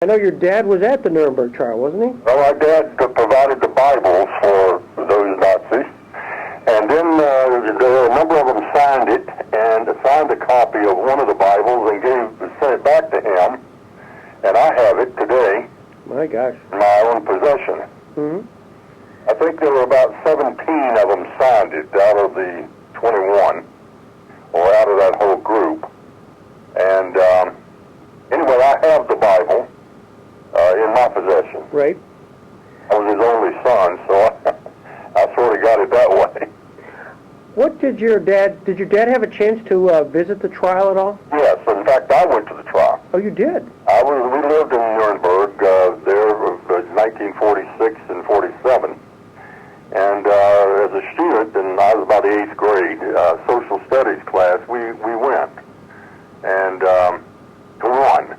I know your dad was at the Nuremberg trial, wasn't he? Well, my dad provided the Bibles for those Nazis, and then a number of them signed it and signed a copy of one of the Bibles and sent it back to him, and I have it today. My gosh. In my own possession. Mm-hmm. I think there were about 17 of them signed it out of the 21, or out of that whole group. And anyway, I have the Bible in my possession. Right. I was his only son, so I sort of got it that way. What did your dad have a chance to visit the trial at all? Yes, in fact, I went to the trial. Oh, you did? We lived in Nuremberg there in 1946 and 47. And as a student, and I was about the 8th grade, social studies class, we went. And to one,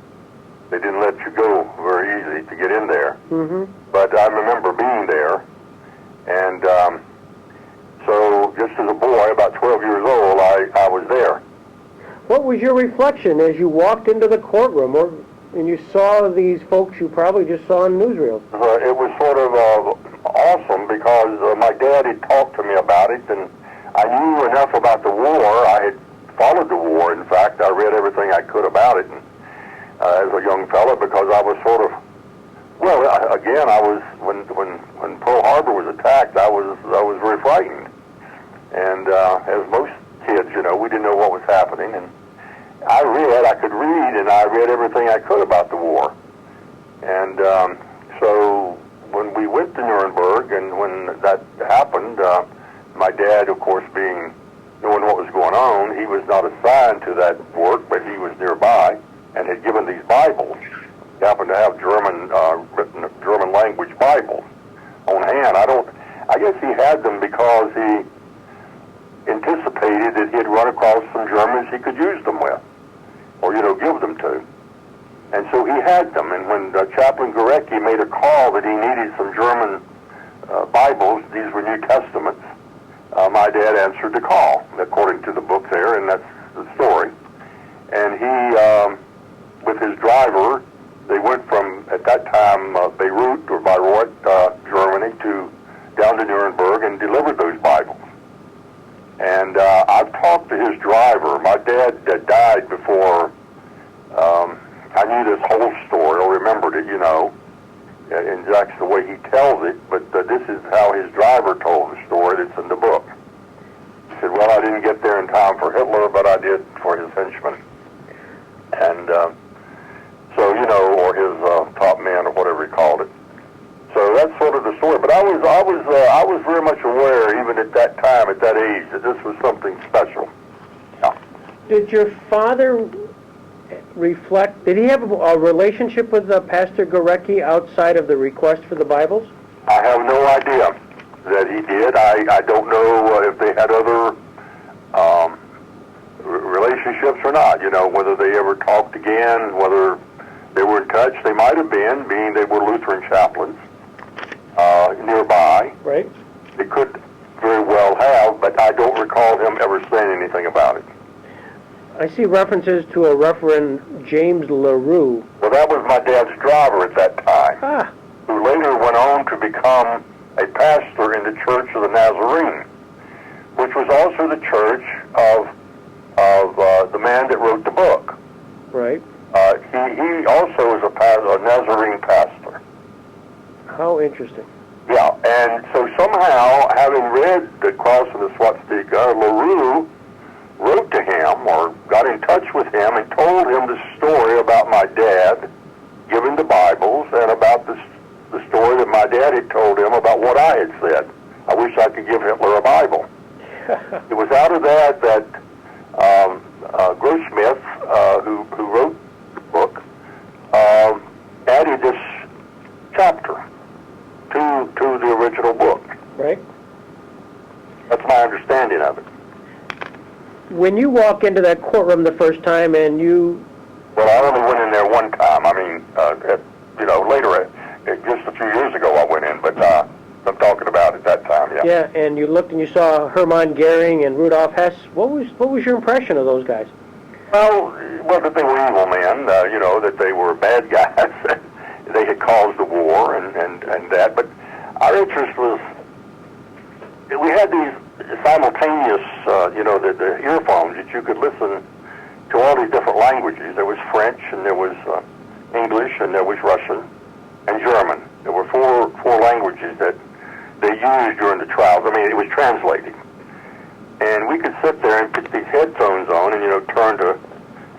they didn't let you go very easy to get in there. Mm-hmm. But I remember being there. And so just as a boy, about 12 years old, I was there. What was your reflection as you walked into the courtroom and you saw these folks you probably just saw in newsreels? It was sort of awesome because my dad had talked to me about it, and I knew enough about the war. I had followed the war. In fact, I read everything I could about it and, as a young fella, because I was sort of, well, again, I was when Pearl Harbor was attacked, I was very frightened, and as most kids, we didn't know what was happening, and I could read, and I read everything I could about the war. And so when we went to Nuremberg, and when that happened, my dad, of course, knowing what was going on, he was not assigned to that work, but he was nearby and had given these Bibles. He happened to have written German language Bibles on hand. I guess he had them because he anticipated that he'd run across some Germans he could use them with, or, give them to. And so he had them, and when Chaplain Gorecki made a call that he needed some German Bibles, these were New Testaments, my dad answered the call, according to the book there, and that's the story. And he, with his driver, they went from, at that time, Beirut or Bayreuth, Germany, down to Nuremberg and delivered those Bibles. And I've talked to his driver. My dad died before I knew this whole story, or remembered it, and that's the way he tells it, but this is how his driver told the story that's in the book. He said, well, I didn't get there in time for Hitler, but I did for his henchmen. And or his top man, or whatever he called it. So that's sort of the story. But I was very much aware, even at that time, at that age, that this was something special. Yeah. Did your father reflect? Did he have a relationship with Pastor Gorecki outside of the request for the Bibles? I have no idea that he did. I don't know if they had other relationships or not. Whether they ever talked again, whether they were in touch. They might have been, being they were Lutheran chaplains nearby. Right. They could very well have, but I don't recall him ever saying anything about it. I see references to a Reverend James LaRue. Well, that was my dad's driver at that time, who later went on to become a pastor in the Church of the Nazarene, which was also the church of the man that wrote the book. Right. He also is a Nazarene pastor. How interesting. Yeah, and so somehow, having read the Cross and the Swastika, LaRue wrote to him, or got in touch with him, and told him the story about my dad giving the Bibles, and about the story that my dad had told him about what I had said. I wish I could give Hitler a Bible. It was out of that Grossmith, who wrote the book, added this chapter to the original book. Right. That's my understanding of it. When you walk into that courtroom the first time and you... Well, I only went in there one time. I mean, later, just a few years ago I went in, but I'm talking about at that time, yeah. Yeah, and you looked and you saw Hermann Goering and Rudolf Hess. What was your impression of those guys? Well, that they were evil men, that they were bad guys. they had caused the war and that. But our interest was, we had these simultaneous, the earphones that you could listen to all these different languages. There was French, and there was English, and there was Russian, and German. There were four languages that they used during the trials. I mean, it was translated. And we could sit there and put these headphones on and, turn to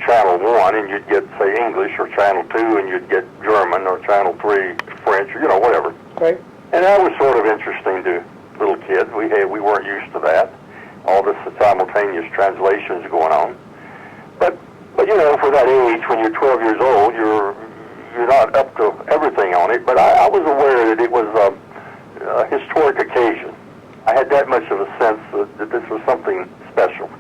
channel 1, and you'd get, say, English, or channel 2, and you'd get German, or channel 3, French, or, whatever. Right. And that was sort of interesting to little kids. We weren't used to that, all this simultaneous translations going on. But for that age, when you're 12 years old, you're not up to everything on it. But I was aware that it was a historic occasion. I had that much of a sense that this was something special.